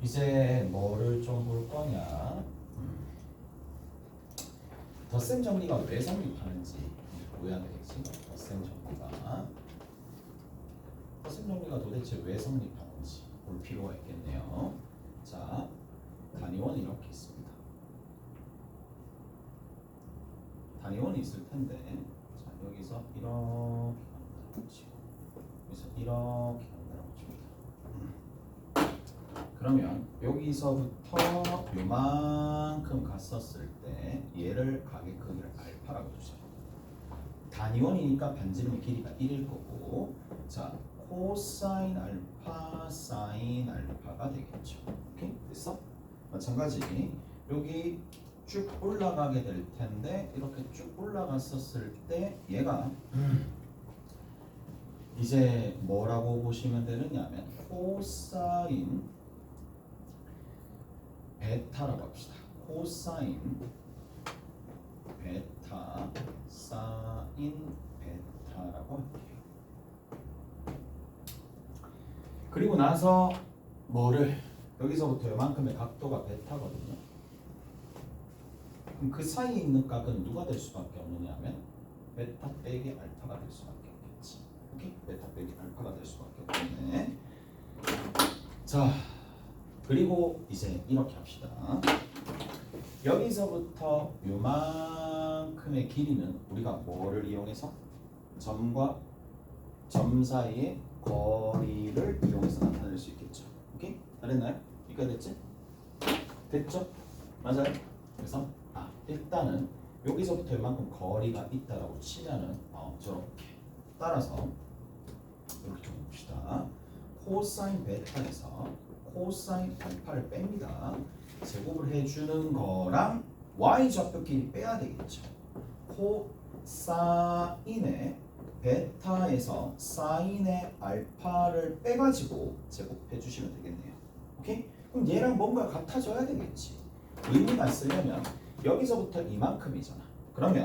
이제 뭐를 좀 볼 거냐? 덧셈 정리가 왜 성립하는지 보여야 되겠지? 덧셈 정리가 도대체 왜 성립하는지 볼 필요가 있겠네요. 자, 단위원이 이렇게 있습니다. 단위원이 있을 텐데, 자, 여기서 이렇게 간다고 치고, 여기서 이렇게 간다고 칩니다. 그러면 여기서부터 요만큼 갔었을 때 얘를 가게 크기를 알파라고 두죠. 단위원이니까 반지름의 길이가 1일 거고, 자, 코사인 알파, 사인 알파가 되겠죠. 오케이? 됐어? 마찬가지 여기 쭉 올라가게 될 텐데 이렇게 쭉 올라갔었을 때 얘가 이제 뭐라고 보시면 되느냐면 코사인 베타라고 합시다. 코사인 베타 사인 베타라고 할게요. 그리고 나서 뭐를 여기서부터 요만큼의 각도가 베타거든요. 그럼 그 사이에 있는 각은 누가 될 수밖에 없느냐면 베타 빼기 알파가 될 수밖에 없겠지. 오케이? 베타 빼기 알파가 될 수밖에 없겠네. 자, 그리고 이제 이렇게 합시다. 여기서부터 요만큼의 길이는 우리가 뭐를 이용해서 점과 점 사이의 거리를 이용해서 나타낼 수 있겠죠. 오케이? 잘했나요? 이거 됐지? 됐죠? 맞아요? 그래서 일단은 여기서부터 이만큼 거리가 있다라고 치면은 저렇게 따라서 이렇게 좀 봅시다. 코사인 베타에서 코사인 알파를 뺍니다. 제곱을 해주는 거랑 y 좌표끼리 빼야 되겠죠. 코사인의 베타에서 사인의 알파를 빼가지고 제곱해 주시면 되겠네요. 오케이? 그럼 얘랑 뭔가 같아져야 되겠지. 의미가 있으려면 여기서부터 이만큼이잖아. 그러면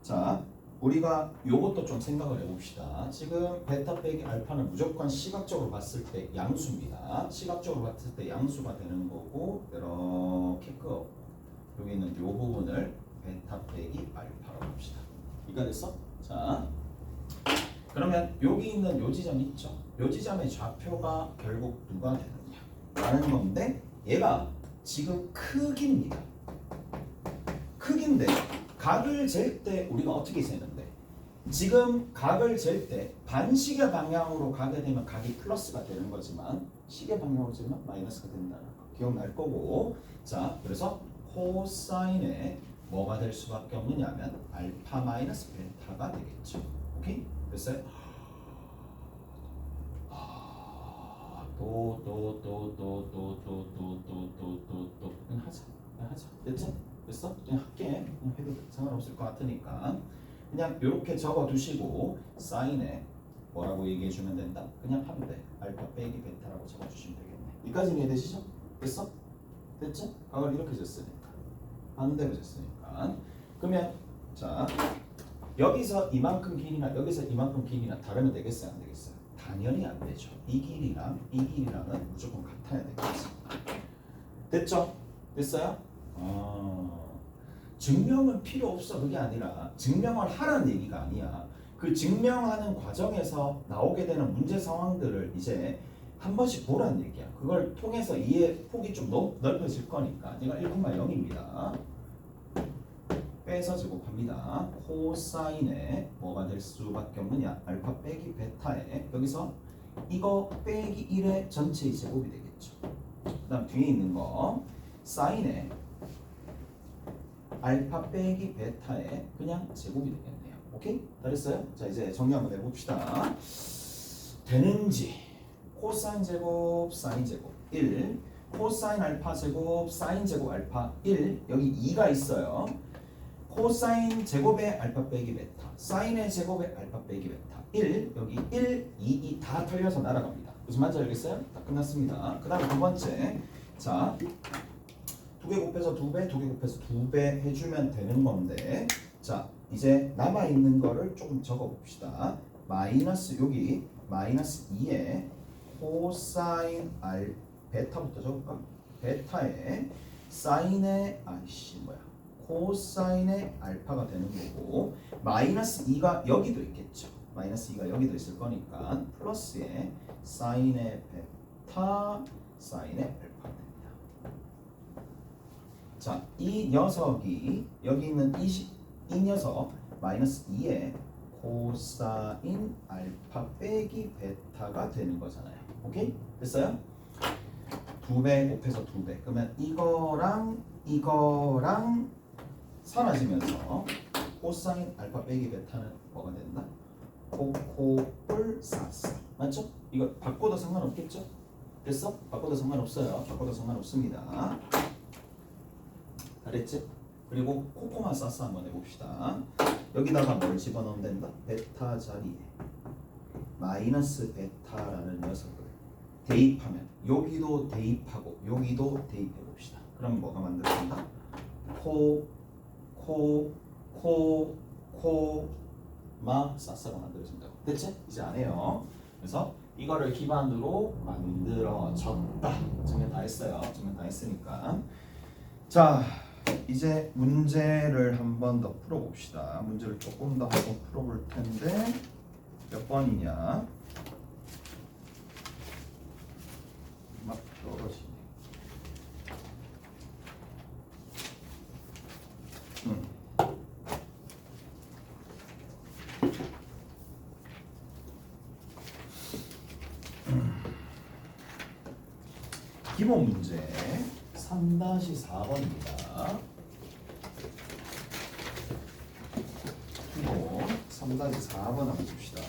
자, 우리가 요것도 좀 생각을 해봅시다. 지금 베타 빼기 알파는 무조건 시각적으로 봤을 때 양수입니다. 시각적으로 봤을 때 양수가 되는 거고 이렇게 끄고 여기 있는 요 부분을 베타 빼기 알파라고 합시다. 이해가 됐어? 자, 그러면 여기 있는 요 지점 있죠? 요 지점의 좌표가 결국 누가 되느냐 라는 건데 얘가 지금 크기입니다. 크기인데 각을 잴 때 우리가 어떻게 세는데 지금 각을 잴 때 반시계 방향으로 가게 되면 각이 플러스가 되는 거지만 시계 방향으로 재면 마이너스가 된다는 거 기억날 거고, 자, 그래서 코사인에 뭐가 될 수밖에 없느냐면 알파 마이너스 베타가 되겠죠. 오케이? 됐어요? 그냥 하자. 됐지? 됐어? 그냥 할게. 그냥 해도 상관없을 것 같으니까 그냥 이렇게 적어두시고 사인에 뭐라고 얘기해주면 된다? 그냥 하면 돼. 알파 빼기 베타라고 적어주시면 되겠네. 여기까지 이해되시죠? 됐어? 됐지? 각을 이렇게 졌으니까 반대로 졌으니까 그러면 자, 여기서 이만큼 길이나 여기서 이만큼 길이나 다르면 되겠어요? 안 되겠어요? 당연히 안 되죠. 이 길이랑은 무조건 같아야 되겠지. 됐죠? 됐어요? 증명은 필요 없어. 그게 아니라 증명을 하라는 얘기가 아니야. 그 증명하는 과정에서 나오게 되는 문제 상황들을 이제 한 번씩 보라는 얘기야. 그걸 통해서 이해 폭이 좀 넓어질 거니까. 얘가 1,0입니다. 빼서 제곱합니다. 코사인에 뭐가 될 수밖에 없느냐? 알파 빼기 베타에 여기서 이거 빼기 1의 전체의 제곱이 되겠죠. 그 다음 뒤에 있는 거 사인에 알파 빼기 베타에 그냥 제곱이 되겠네요. 오케이? 잘했어요? 자, 이제 정리 한번 해봅시다. 되는지 코사인 제곱 사인 제곱 1, 코사인 알파 제곱 사인 제곱 알파 1, 여기 2가 있어요. 코사인 제곱의 알파 빼기 베타, 사인의 제곱의 알파 빼기 베타 1, 여기 1, 2 다 털려서 날아갑니다. 무슨 말인지 알겠어요? 다 끝났습니다. 그 다음 두 번째, 자, 2개 곱해서 2배, 2개 곱해서 2배 해주면 되는 건데, 자, 이제 남아있는 거를 조금 적어봅시다. 마이너스, 여기 마이너스 2에 코사인 베타부터 적을까? 베타에 사인의 코사인의 알파가 되는 거고 마이너스 2가 여기도 있겠죠. 마이너스 2가 여기도 있을 거니까 플러스에 사인의 베타 사인의 알파가 됩니다. 자, 이 녀석이 여기 있는 이 녀석 마이너스 2에 코사인 알파 빼기 베타가 되는 거잖아요. 오케이? 됐어요? 2배 곱해서 2배. 그러면 이거랑 사라지면서 코사인 알파 빼기 베타는 뭐가 된다? 코코뿔 사사. 맞죠? 이거 바꿔도 상관없겠죠? 됐어? 바꿔도 상관없어요. 바꿔도 상관없습니다. 잘했지? 그리고 코코마 사사 한번 해봅시다. 여기다가 뭘 집어넣으면 된다? 베타 자리에 마이너스 베타라는 녀석을 대입하면 여기도 대입하고 여기도 대입해봅시다. 그럼 뭐가 만들어진다? 코마 사사가 만들어진다고. 됐지? 이제 안 해요. 그래서 이거를 기반으로 만들어졌다. 증명 다 했어요. 증명 다 했으니까. 자, 이제 문제를 한 번 더 풀어봅시다. 문제를 조금 더 한번 풀어볼 텐데 몇 번이냐? 막 떨어지네. 기본 문제 3-4번입니다. 기본 3-4번 한번 봅시다.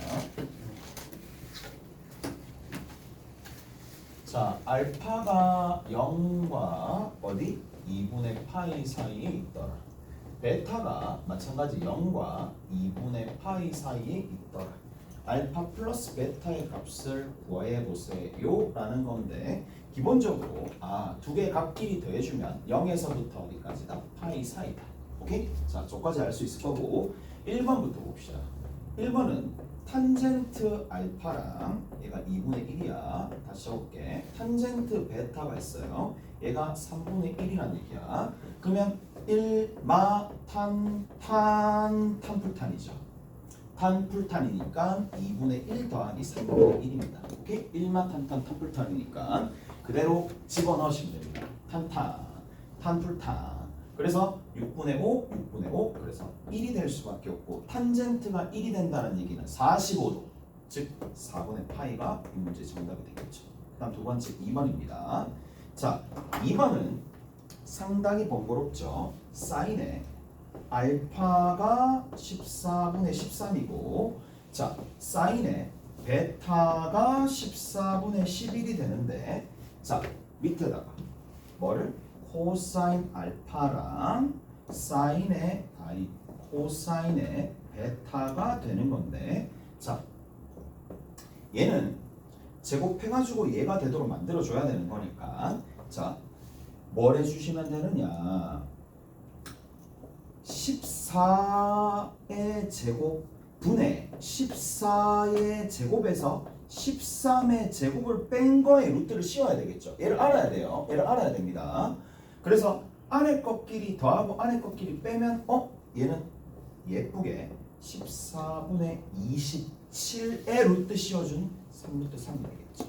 자, 알파가 0과 어디? 2분의 파이 사이에 있더라. 베타가 마찬가지 0과 2분의 파이 사이에 있더라. 알파 플러스 베타의 값을 구해보세요 라는 건데 기본적으로 두 개의 값끼리 더해주면 0에서부터 어디까지다? 파이 사이다. 오케이? 자, 저까지 알 수 있을 거고 1번부터 봅시다. 1번은 탄젠트 알파랑 얘가 2분의 1이야. 다시 적을게. 탄젠트 베타가 있어요. 얘가 3분의 1이란 얘기야. 그러면 1마탄탄탄풀탄이죠. 탄풀탄이니까 2분의 1 더하기 3분의 1입니다. 오케이? 1마탄탄탄풀탄이니까 그대로 집어넣으시면 됩니다. 탄풀탄. 그래서 6분의 5, 6분의 5. 그래서 1이 될 수밖에 없고 탄젠트가 1이 된다는 얘기는 45도. 즉 4분의 파이가 이 문제 정답이 되겠죠. 그다음 두 번째 2번입니다. 자, 2번은 상당히 번거롭죠. 사인에 알파가 14분의 13이고 자, 사인에 베타가 14분의 11이 되는데 자, 밑에다가 뭐를? 코사인 알파랑 사인의 코사인의 베타가 되는 건데 자, 얘는 제곱해가지고 얘가 되도록 만들어줘야 되는 거니까 자, 뭘 해주시면 되느냐 14의 제곱 분의 14의 제곱에서 13의 제곱을 뺀 거에 루트를 씌워야 되겠죠. 얘를 알아야 돼요. 얘를 알아야 됩니다. 그래서 안에 것끼리 더하고 안에 것끼리 빼면 얘는 예쁘게 14분의 27의 루트 씌워준 3루트 3이 되겠죠.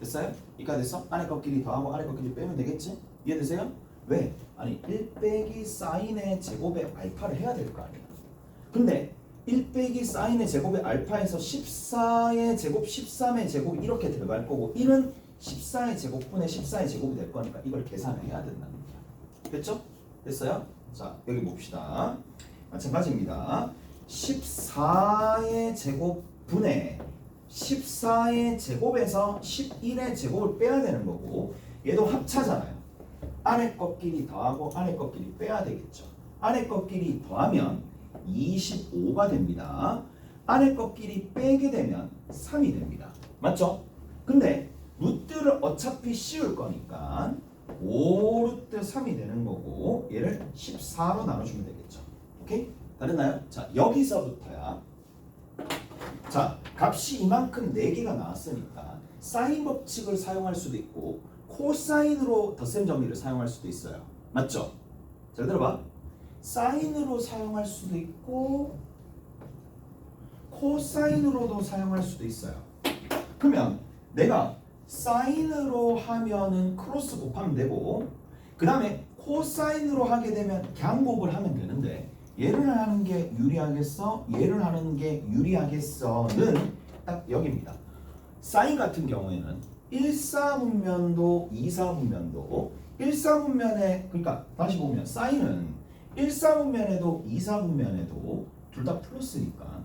됐어요? 이까 됐어? 안에 것끼리 더하고 안에 것끼리 빼면 되겠지? 이해되세요? 왜? 아니 1 빼기 사인의 제곱의 알파를 해야 될 거 아니야. 근데 1 빼기 사인의 제곱의 알파에서 14의 제곱, 13의 제곱 이렇게 들어갈 거고 1은 14의 제곱분의 14의 제곱이 될 거니까 이걸 계산을 해야 된다는 거야. 됐죠? 됐어요? 자, 여기 봅시다. 마찬가지입니다. 14의 제곱분의 14의 제곱에서 11의 제곱을 빼야 되는 거고 얘도 합차잖아요. 안에 것끼리 더하고 안에 것끼리 빼야 되겠죠. 안에 것끼리 더하면 25가 됩니다. 안에 것끼리 빼게 되면 3이 됩니다. 맞죠? 근데 루트를 어차피 씌울 거니까 5루트 3이 되는 거고 얘를 14로 나눠주면 되겠죠. 오케이? 다 됐나요? 자, 여기서부터야 자, 값이 이만큼 4개가 나왔으니까 사인 법칙을 사용할 수도 있고 코사인으로 덧셈 정리를 사용할 수도 있어요. 맞죠? 잘 들어봐. 사인으로 사용할 수도 있고 코사인으로도 사용할 수도 있어요. 그러면 내가 사인으로 하면은 크로스 곱하면 되고 그 다음에 코사인으로 하게 되면 갱곱을 하면 되는데 얘를 하는 게 유리하겠어? 얘를 하는 게 유리하겠어?는 딱 여기입니다. 사인 같은 경우에는 1사분면도 2사분면도 1사분면에 그러니까 다시 보면 사인은 1사분면에도 2사분면에도 둘 다 플러스니까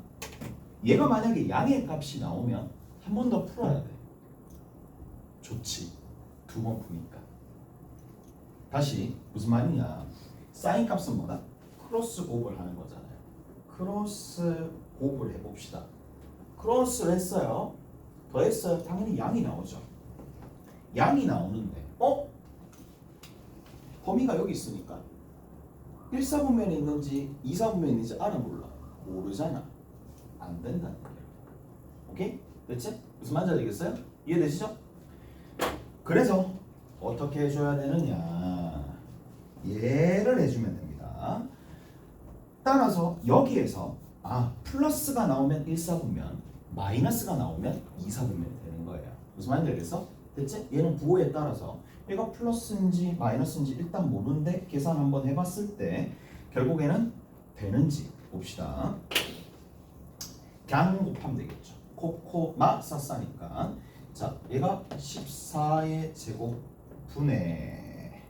얘가 만약에 양의 값이 나오면 한 번 더 풀어야 돼. 좋지. 두 번 푸니까. 다시 무슨 말이냐. 사인 값은 뭐다? 크로스 곱을 하는 거잖아요. 크로스 곱을 해봅시다. 크로스를 했어요. 더했어요. 당연히 양이 나오죠. 양이 나오는데 범위가 여기 있으니까 1사분면에 있는지 2사분면에 있는지 알아 몰라? 모르잖아. 안 된다는 거예요. 오케이? 됐지? 무슨 말인지 알겠어요? 이해되시죠? 그래서 어떻게 해줘야 되느냐. 얘를 해주면 됩니다. 따라서 여기에서 플러스가 나오면 1사분면 마이너스가 나오면 2사분면이 되는 거예요. 무슨 말인지 알겠어? 됐지? 얘는 부호에 따라서 얘가 플러스인지 마이너스인지 일단 모르는데 계산 한번 해봤을 때 결국에는 되는지 봅시다. 갱 곱하면 되겠죠. 코코마 싸싸니까 자 얘가 14의 제곱 분의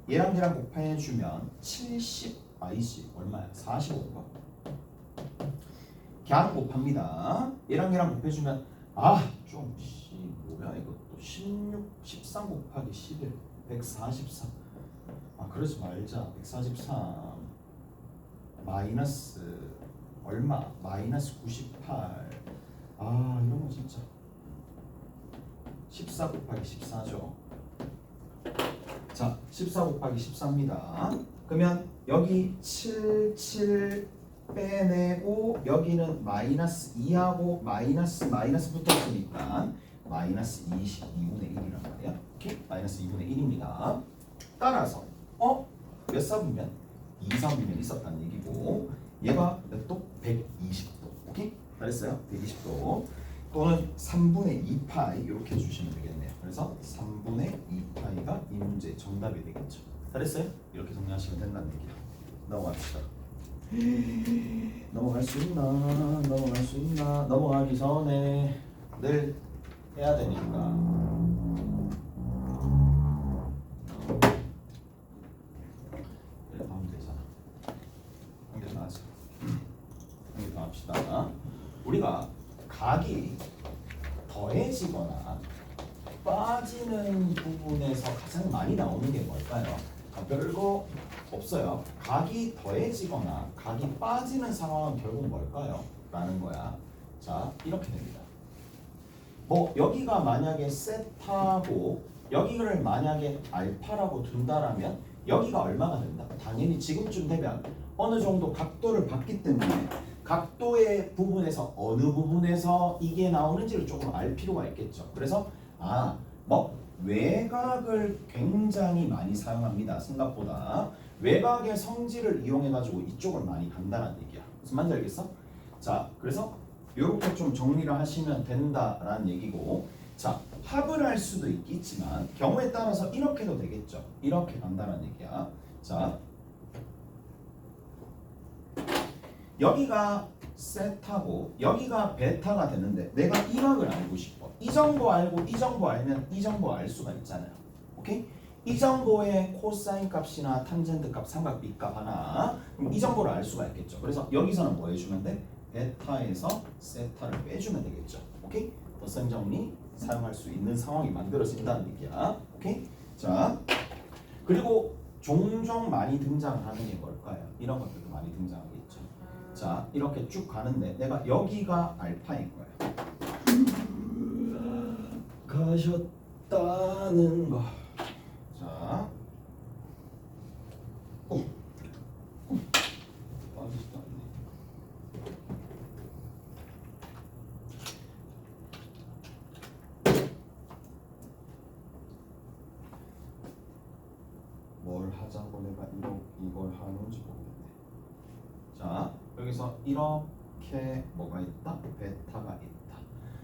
얘랑 얘랑 곱해주면 70 아니지 얼마야? 45인가? 갱 곱합니다. 얘랑 얘랑 곱해주면 좀 뭐야 이거 또 16, 13 곱하기 11 143 그러지 말자. 143 마이너스 얼마? 마이너스 98 이런 거 진짜 14 곱하기 14죠. 자 14 곱하기 14입니다. 그러면 여기 7 빼내고 여기는 마이너스 2하고 마이너스 붙었으니까 마이너스 22분의 1이란 말이야. 오케이? 마이너스 2분의 1입니다. 따라서 몇 사분면? 2사분면 있었다는 얘기고 얘가 몇 도? 120도. 오케이? 잘했어요? 120도 또는 3분의 2파이 이렇게 주시면 되겠네요. 그래서 3분의 2파이가 이 문제의 정답이 되겠죠. 잘했어요? 이렇게 정리하시면 된다는 얘기야. 넘어갑시다. 넘어갈 수 있나? 넘어가기 전에 늘 해야 되니까. 이렇게 하면 되잖아. 한 개 더 하자. 한 개 더 합시다. 우리가 각이 더해지거나 빠지는 부분에서 가장 많이 나오는 게 뭘까요? 별거 없어요. 각이 더해지거나 각이 빠지는 상황은 결국 뭘까요? 라는 거야. 자, 이렇게 됩니다. 여기가 만약에 세타고 여기를 만약에 알파라고 둔다라면 여기가 얼마가 된다? 당연히 지금쯤 되면 어느 정도 각도를 봤기 때문에 각도의 부분에서 어느 부분에서 이게 나오는지를 조금 알 필요가 있겠죠. 그래서 외곽을 굉장히 많이 사용합니다. 생각보다 외곽의 성질을 이용해가지고 이쪽을 많이 간다는 얘기야. 무슨 말인지 알겠어? 자, 그래서 이렇게 좀 정리를 하시면 된다라는 얘기고, 자, 합을 할 수도 있겠지만 경우에 따라서 이렇게도 되겠죠. 이렇게 간다는 얘기야. 자, 여기가 세타고 여기가 베타가 되는데 내가 이 각을 알고 싶어. 이 정보 알고 이 정보 알면 이 정보 알 수가 있잖아요. 오케이? 이 정보의 코사인 값이나 탄젠트 값, 삼각비 값 하나, 그럼 이 정보를 알 수가 있겠죠. 그래서 여기서는 뭐 해주면 돼? 베타에서 세타를 빼주면 되겠죠. 오케이? 덧셈 정리 사용할 수 있는 상황이 만들어진다는 얘기야. 오케이? 자, 그리고 종종 많이 등장하는 게 뭘까요? 이런 것들도 많이 등장하겠죠. 자, 이렇게 쭉 가는데 내가 여기가 알파인 거야. 가셨다는 거. 자, 빠지지도 않네. 하자고 내가 이걸 하는지 모르겠네. 자, 여기서 이렇게 뭐가 있다? 베타가 있다.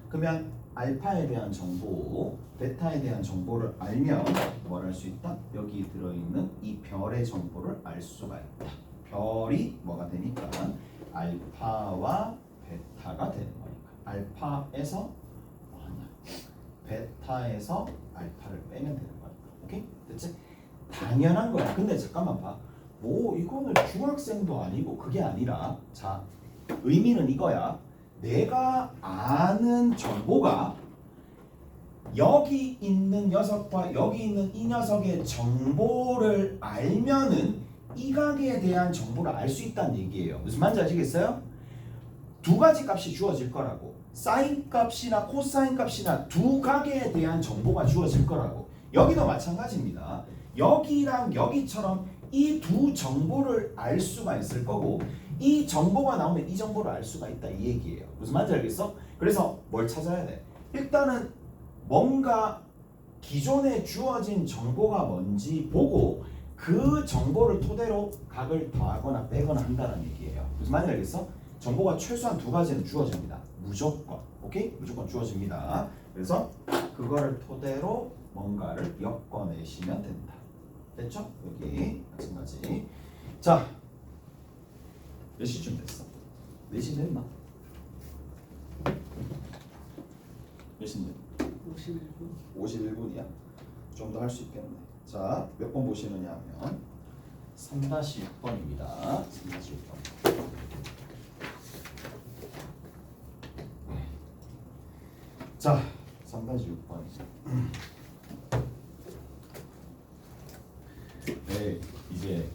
그러면 알파에 대한 정보, 베타에 대한 정보를 알면 뭘 할 수 있다? 여기 들어있는 이 별의 정보를 알 수가 있다. 별이 뭐가 되니까 알파와 베타가 되는 거니까 알파에서 뭐하냐? 베타에서 알파를 빼면 되는 거니까. 오케이? 됐지? 당연한 거야. 근데 잠깐만 봐. 뭐 이거는 중학생도 아니고 그게 아니라 자 의미는 이거야. 내가 아는 정보가 여기 있는 녀석과 여기 있는 이 녀석의 정보를 알면은 이 각에 대한 정보를 알 수 있다는 얘기예요. 무슨 말인지 아시겠어요? 두 가지 값이 주어질 거라고. 사인 값이나 코사인 값이나 두 각에 대한 정보가 주어질 거라고. 여기도 마찬가지입니다. 여기랑 여기처럼 이 두 정보를 알 수가 있을 거고 이 정보가 나오면 이 정보를 알 수가 있다 이 얘기예요. 무슨 말인지 알겠어? 그래서 뭘 찾아야 돼? 일단은 뭔가 기존에 주어진 정보가 뭔지 보고 그 정보를 토대로 각을 더하거나 빼거나 한다는 얘기예요. 무슨 말인지 알겠어? 정보가 최소한 두 가지는 주어집니다. 무조건. 오케이? 무조건 주어집니다. 그래서 그거를 토대로 뭔가를 엮어내시면 된다. 됐죠? 여기 마찬가지. 자, 몇 시쯤 됐어? 4시 됐나? 몇 시인데? 51분. 51분이야? 좀 더 할 수 있겠네. 자, 몇 번 보시느냐 하면 3-6번입니다. 3-6번. 자, 3-6번. 네, 이제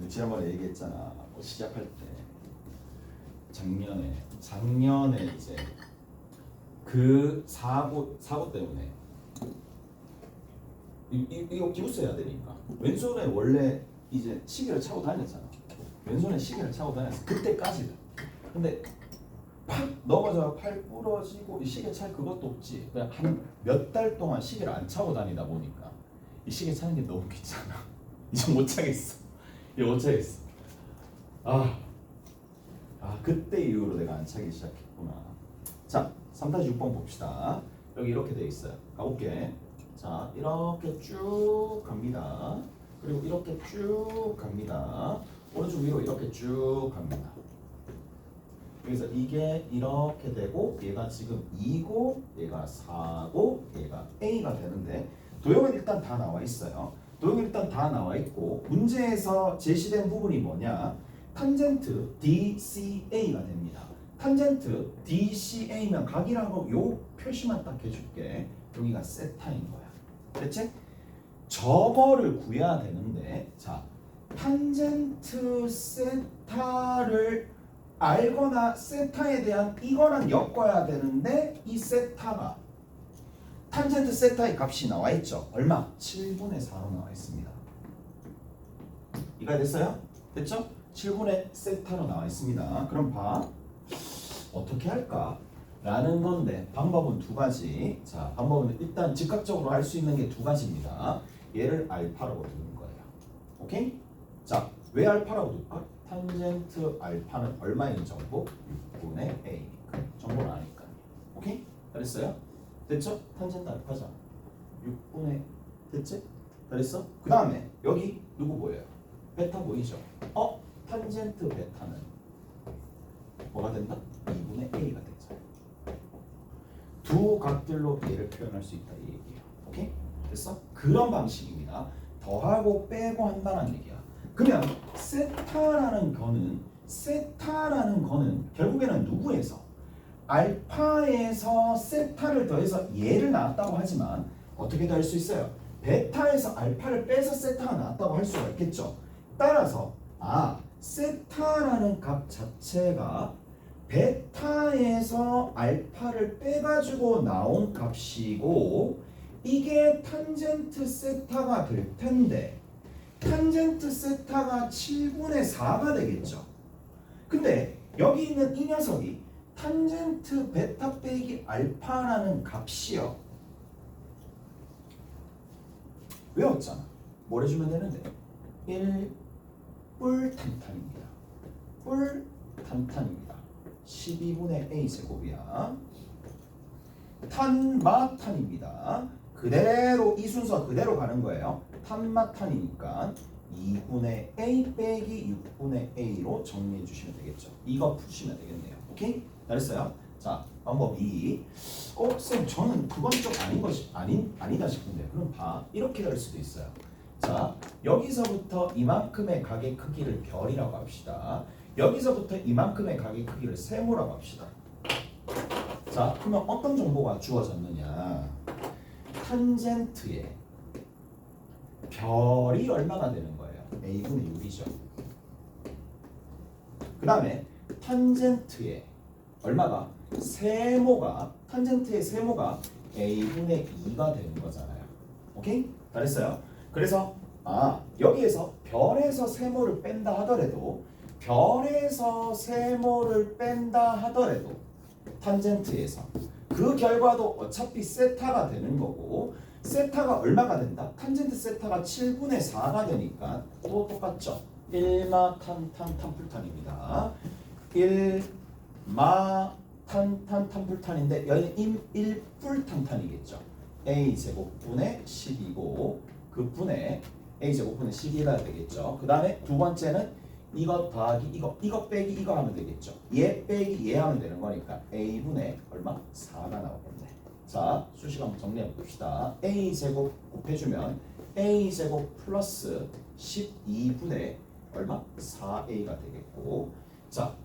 지난번에 얘기했잖아. 뭐 시작할 때 작년에 이제 그 사고 때문에 이거 기부스 해야 되니까 왼손에 원래 이제 시계를 차고 다녔잖아. 왼손에 시계를 차고 다녔어. 그때까지는. 근데 팍 넘어져 팔 부러지고 이 시계 찰 그것도 없지. 그냥 한 몇 달 동안 시계를 안 차고 다니다 보니까 이 시계 차는 게 너무 귀찮아. 이제 못 차겠어. 이제 못 차겠어. 그때 이후로 내가 안 차기 시작했구나. 자, 3-6번 봅시다. 여기 이렇게 돼 있어요. 가볼게. 자, 이렇게 쭉 갑니다. 그리고 이렇게 쭉 갑니다. 오른쪽 위로 이렇게 쭉 갑니다. 그래서 이게 이렇게 되고 얘가 지금 2고 얘가 4고 얘가 A가 되는데 도형은 일단 다 나와 있어요. 도형은 일단 다 나와 있고 문제에서 제시된 부분이 뭐냐? 탄젠트 DCA가 됩니다. 탄젠트 DCA면 각이라고 요 표시만 딱 해줄게. 여기가 세타인 거야. 됐지? 저거를 구해야 되는데 자 탄젠트 세타를 알거나 세타에 대한 이거랑 엮어야 되는데 이 세타가 탄젠트 세타의 값이 나와 있죠. 얼마? 7분의 4로 나와 있습니다. 이해가 됐어요? 됐죠? 7분의 세타로 나와 있습니다. 그럼 봐. 어떻게 할까? 라는 건데 방법은 두 가지. 자, 방법은 일단 즉각적으로 할 수 있는 게 두 가지입니다. 얘를 알파라고 두는 거예요. 오케이? 자, 왜 알파라고 둘까? 탄젠트 알파는 얼마인 정보? 6분의 A니까. 정보를 아니까요. 오케이? 잘했어요? 됐죠? 탄젠트 알파잖아. 6분의 됐지? 잘했어? 그 다음에 여기 누구 보여요? 베타 보이죠? 탄젠트 베타는 뭐가 된다? 2분의 A가 되죠. 두 각들로 얘를 표현할 수 있다 이 얘기예요. 오케이? 됐어? 그런 방식입니다. 더하고 빼고 한다는 얘기야. 그러면 세타라는 거는 결국에는 누구에서? 알파에서 세타를 더해서 얘를 나왔다고 하지만 어떻게도 할 수 있어요? 베타에서 알파를 빼서 세타가 나왔다고 할 수가 있겠죠. 따라서 세타라는 값 자체가 베타에서 알파를 빼가지고 나온 값이고 이게 탄젠트 세타가 될 텐데 탄젠트 세타가 7분의 4가 되겠죠. 근데 여기 있는 이 녀석이 탄젠트 베타 빼기 알파라는 값이요. 외웠잖아. 뭘 해주면 되는데 1뿔 탄탄입니다. 뿔 탄탄입니다. 12분의 a 제곱이야. 탄마탄입니다. 그대로 이 순서 그대로 가는 거예요. 탄마탄이니까 2분의 a 빼기 6분의 a로 정리해 주시면 되겠죠. 이거 푸시면 되겠네요. 오케이? 잘했어요. 자, 방법 2. 쌤, 저는 그건 좀 아니다 싶은데. 그럼 봐. 이렇게 될 수도 있어요. 자, 여기서부터 이만큼의 가게 크기를 별이라고 합시다. 여기서부터 이만큼의 가게 크기를 세모라고 합시다. 자, 그러면 어떤 정보가 주어졌느냐? 탄젠트의 별이 얼마나 되는 거예요? a분의 6이죠. 그 다음에 탄젠트의 얼마가? 탄젠트의 세모가 a분의 2가 되는 거잖아요. 오케이? 잘했어요. 그래서 여기에서 별에서 세모를 뺀다 하더라도 탄젠트에서 그 결과도 어차피 세타가 되는 거고, 세타가 얼마가 된다? 탄젠트 세타가 7분의 4가 되니까 또 똑같죠. 1마 탄탄탄풀탄입니다. 1마 탄탄탄풀탄인데 여기는 1뿔탄탄이겠죠. a제곱분의 10이고 그 분의 a제곱분의 10이라 되겠죠. 그 다음에 두 번째는 이거 더하기 이거 빼기 이거 하면 되겠죠. 얘 빼기 얘 하면 되는 거니까 a분의 얼마? 4가 나오겠네. 자, 수식 한번 정리해 봅시다. a제곱 곱해주면 a제곱 플러스 12분의 얼마? 4a가 되겠고, 자,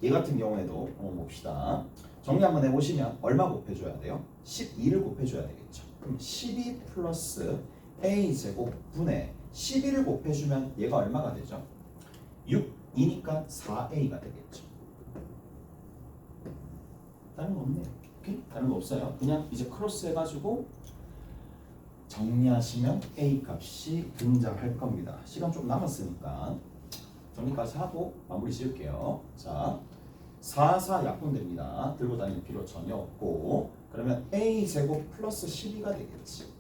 얘 같은 경우에도 한번 봅시다. 정리 한번 해보시면 얼마 곱해줘야 돼요? 12를 곱해줘야 되겠죠. 그럼 12 플러스 a제곱분의 12를 곱해주면 얘가 얼마가 되죠? 6이니까 4a가 되겠죠. 다른 거 없네요. 오케이? 다른 거 없어요. 그냥 이제 크로스 해가지고 정리하시면 a 값이 등장할 겁니다. 시간 좀 남았으니까 정리까지 하고 마무리 지을게요. 자, 4 약분됩니다. 들고 다닐 필요 전혀 없고, 그러면 a제곱 플러스 12가 되겠지.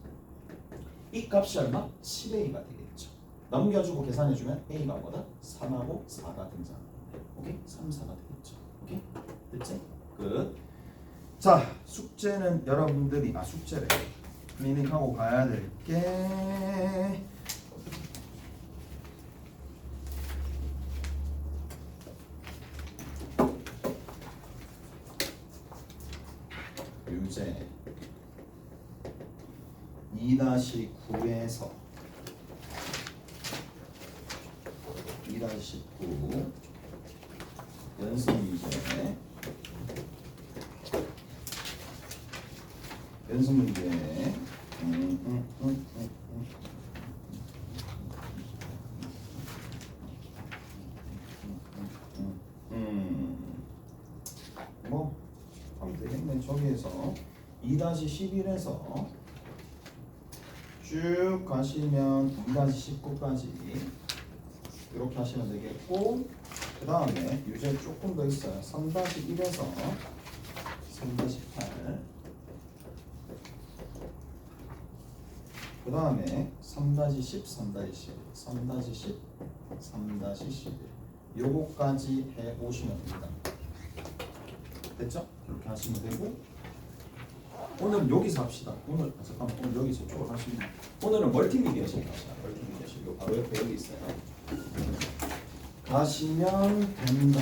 이 값이 얼마? 10a가 되겠죠. 넘겨주고 계산해주면 a가 뭐다? 3하고 4가 등장합니다. 오케이? 3, 4가 되겠죠. 오케이? 됐지? 끝. 자, 숙제는 여러분들이 숙제래. 클리닉하고 가야 될 게 유제 2-9에서 2-9 연습 문제 뭐 하면 되겠네. 저기에서 2-11에서 쭉 가시면 2-19까지 이렇게 하시면 되겠고, 그 다음에 유제 조금 더 있어요. 3-1에서 3-8, 그 다음에 3-10, 3-11, 3-10, 3-11 요거까지 해오시면 됩니다. 됐죠? 이렇게 하시면 되고, 오늘은 여기서 합시다. 오늘 여기서 쪽으로 하시면, 오늘은 멀티미디어식 합시다. 멀티미디어식 요 바로 옆에 여기 있어요. 가시면 된다.